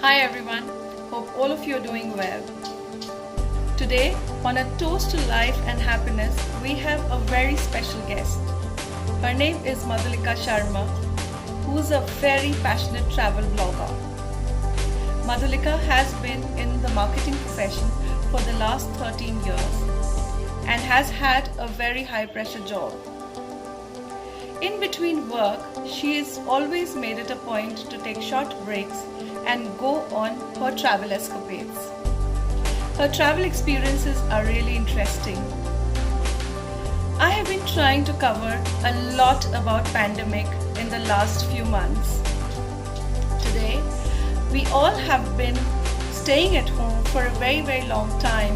Hi everyone, hope all of you are doing well. Today, on a toast to life and happiness, we have a very special guest. Her name is Madhulika Sharma, who is a very passionate travel blogger. Madhulika has been in the marketing profession for the last 13 years and has had a very high pressure job. In between work, she has always made it a point to take short breaks and go on her travel escapades. Her travel experiences are really interesting. I have been trying to cover a lot about pandemic in the last few months. Today, we all have been staying at home for a very long time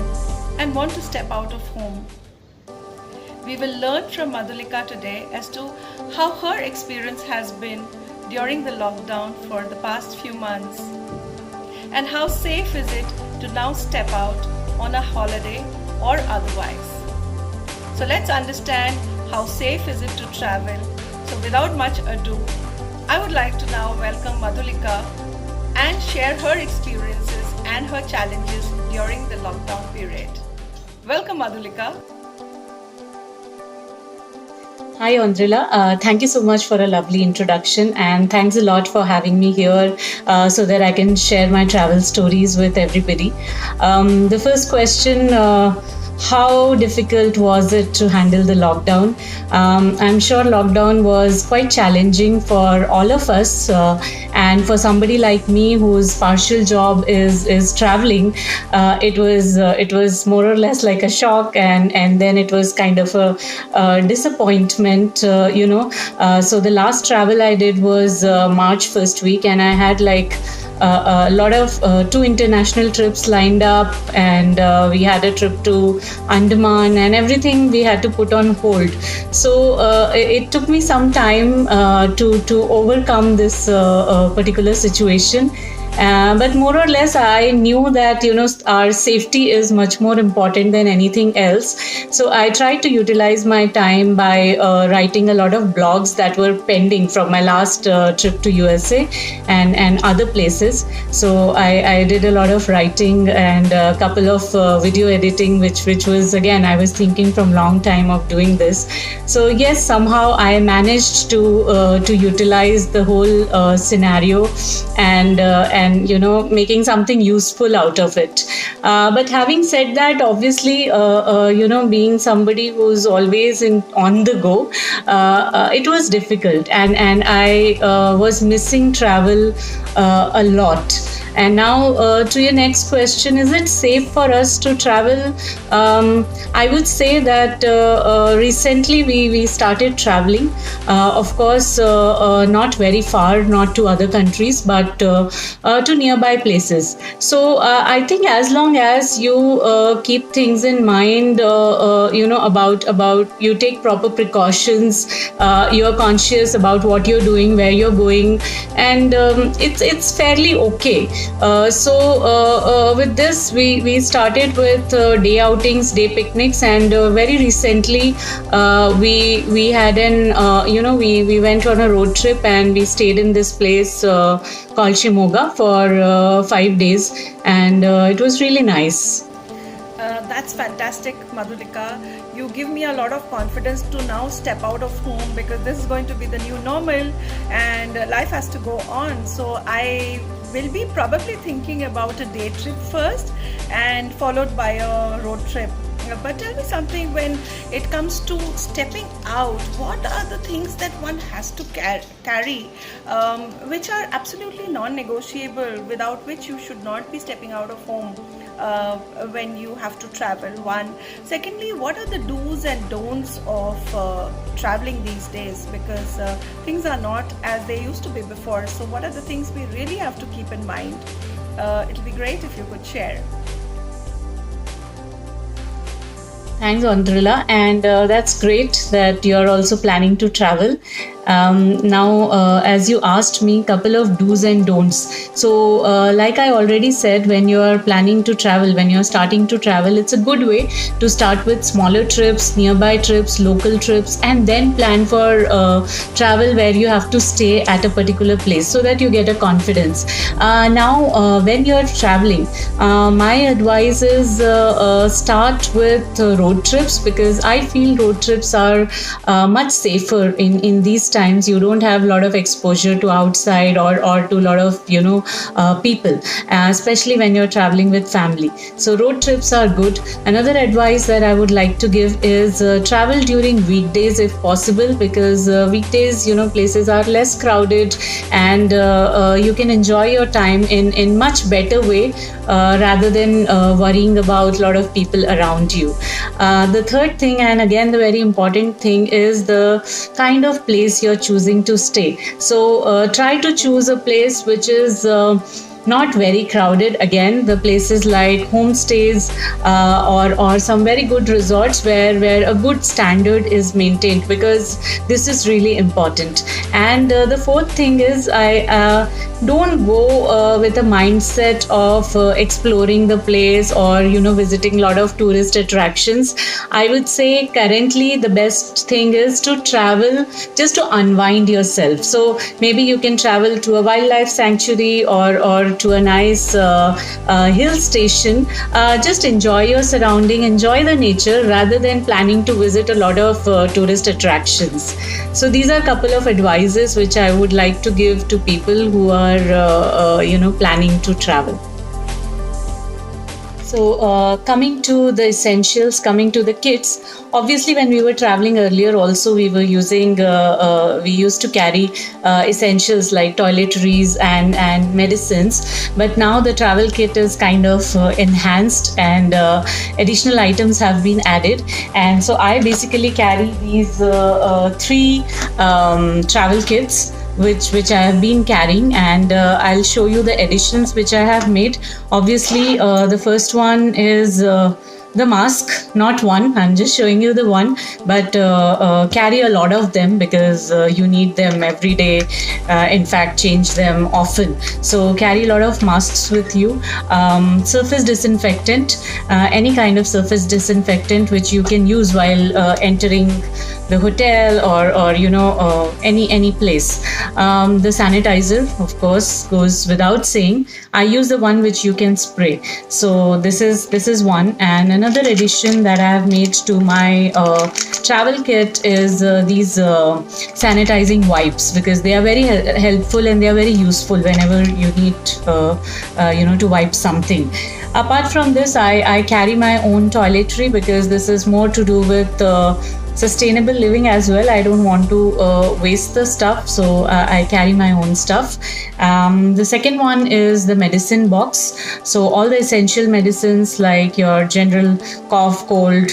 and want to step out of home. We will learn from Madhulika today as to how her experience has been during the lockdown for the past few months and how safe is it to now step out on a holiday or otherwise. So let's understand how safe is it to travel. So without much ado, I would like to now welcome Madhulika and share her experiences and her challenges during the lockdown period. Welcome Madhulika. Hi, Andrila. Thank you so much for a lovely introduction, and thanks a lot for having me here so that I can share my travel stories with everybody. The first question, how difficult was it to handle the lockdown? I'm sure lockdown was quite challenging for all of us, and for somebody like me whose partial job is traveling, it was more or less like a shock, and then it was kind of a disappointment, So the last travel I did was March first week, and I had a lot of two international trips lined up, and we had a trip to Andaman, and everything we had to put on hold. So it took me some time to overcome this particular situation. But more or less, I knew that our safety is much more important than anything else. So I tried to utilize my time by writing a lot of blogs that were pending from my last trip to USA and other places. So I did a lot of writing and a couple of video editing, which was, again, I was thinking from long time of doing this. So yes, somehow I managed to utilize the whole scenario and making something useful out of it. But having said that, obviously, being somebody who's always on the go, it was difficult, and I was missing travel a lot. And now to your next question, is it safe for us to travel? I would say that recently we started traveling. Of course, not very far, not to other countries, but to nearby places. So I think as long as you keep things in mind, about you take proper precautions, you're conscious about what you're doing, where you're going, and it's fairly okay. With this, we started with day outings, day picnics, and very recently we had we went on a road trip, and we stayed in this place called Shimoga for 5 days, and it was really nice. That's fantastic, Madhulika. You give me a lot of confidence to now step out of home, because this is going to be the new normal and life has to go on. So I will be probably thinking about a day trip first and followed by a road trip. But tell me something, when it comes to stepping out, what are the things that one has to carry, which are absolutely non-negotiable, without which you should not be stepping out of home when you have to travel? One. Secondly, what are the do's and don'ts of traveling these days? Because things are not as they used to be before. So what are the things we really have to keep in mind? It'll be great if you could share. Thanks, Andrila, and that's great that you're also planning to travel. Now, as you asked me, couple of do's and don'ts. So, like I already said, when you are planning to travel, when you are starting to travel, it's a good way to start with smaller trips, nearby trips, local trips, and then plan for travel where you have to stay at a particular place so that you get a confidence. Now, when you're traveling, my advice is start with road trips, because I feel road trips are much safer in these times. You don't have a lot of exposure to outside or to a lot of people, especially when you're traveling with family. So road trips are good. Another advice that I would like to give is travel during weekdays if possible, because weekdays places are less crowded, and you can enjoy your time in much better way rather than worrying about a lot of people around you. The third thing, and again the very important thing, is the kind of place you're choosing to stay. So try to choose a place which is not very crowded. Again, the places like homestays or some very good resorts where a good standard is maintained, because this is really important. And the fourth thing is, I don't go with a mindset of exploring the place or visiting a lot of tourist attractions. I would say currently the best thing is to travel just to unwind yourself. So maybe you can travel to a wildlife sanctuary or to a nice hill station. Just enjoy your surrounding, enjoy the nature, rather than planning to visit a lot of tourist attractions. So these are a couple of advices which I would like to give to people who are planning to travel. So coming to the essentials, coming to the kits, obviously when we were traveling earlier also we were using, we used to carry essentials like toiletries and medicines, but now the travel kit is kind of enhanced, and additional items have been added. And so I basically carry these three travel kits which I have been carrying, and I'll show you the additions which I have made. Obviously, the first one is the mask, not one, I'm just showing you the one, but carry a lot of them because you need them every day. In fact, change them often. So carry a lot of masks with you. Surface disinfectant, any kind of surface disinfectant which you can use while entering the hotel or any place. The sanitizer, of course, goes without saying. I use the one which you can spray. So this is one. And another addition that I have made to my travel kit is these sanitizing wipes, because they are very helpful and they are very useful whenever you need to wipe something. Apart from this, I carry my own toiletry, because this is more to do with sustainable living as well. I don't want to waste the stuff, so I carry my own stuff. The second one is the medicine box. So all the essential medicines like your general cough, cold,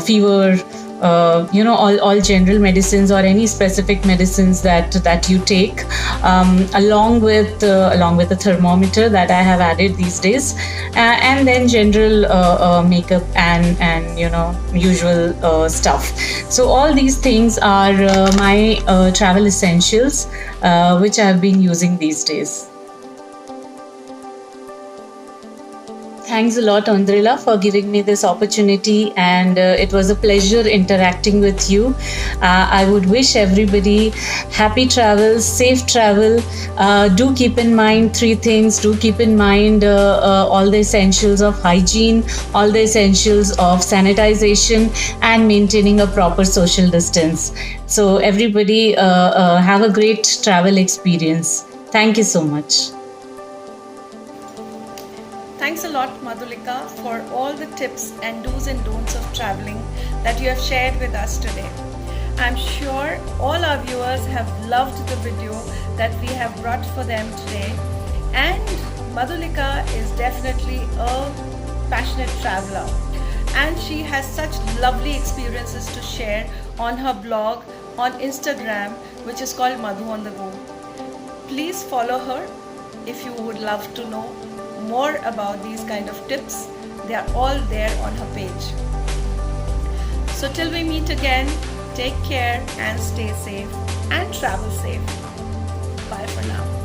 fever, all general medicines or any specific medicines that you take, along with a thermometer that I have added these days, and then general makeup and usual stuff. So all these things are my travel essentials which I have been using these days. Thanks a lot, Andrila, for giving me this opportunity, and it was a pleasure interacting with you. I would wish everybody happy travels, safe travel. Do keep in mind three things. Do keep in mind all the essentials of hygiene, all the essentials of sanitization, and maintaining a proper social distance. So everybody have a great travel experience. Thank you so much. Thanks a lot, Madhulika, for all the tips and do's and don'ts of traveling that you have shared with us today. I'm sure all our viewers have loved the video that we have brought for them today. And Madhulika is definitely a passionate traveler, and she has such lovely experiences to share on her blog on Instagram, which is called Madhu on the Go. Please follow her if you would love to know more about these kind of tips. They are all there on her page. So till we meet again, take care and stay safe. and travel safe. Bye for now.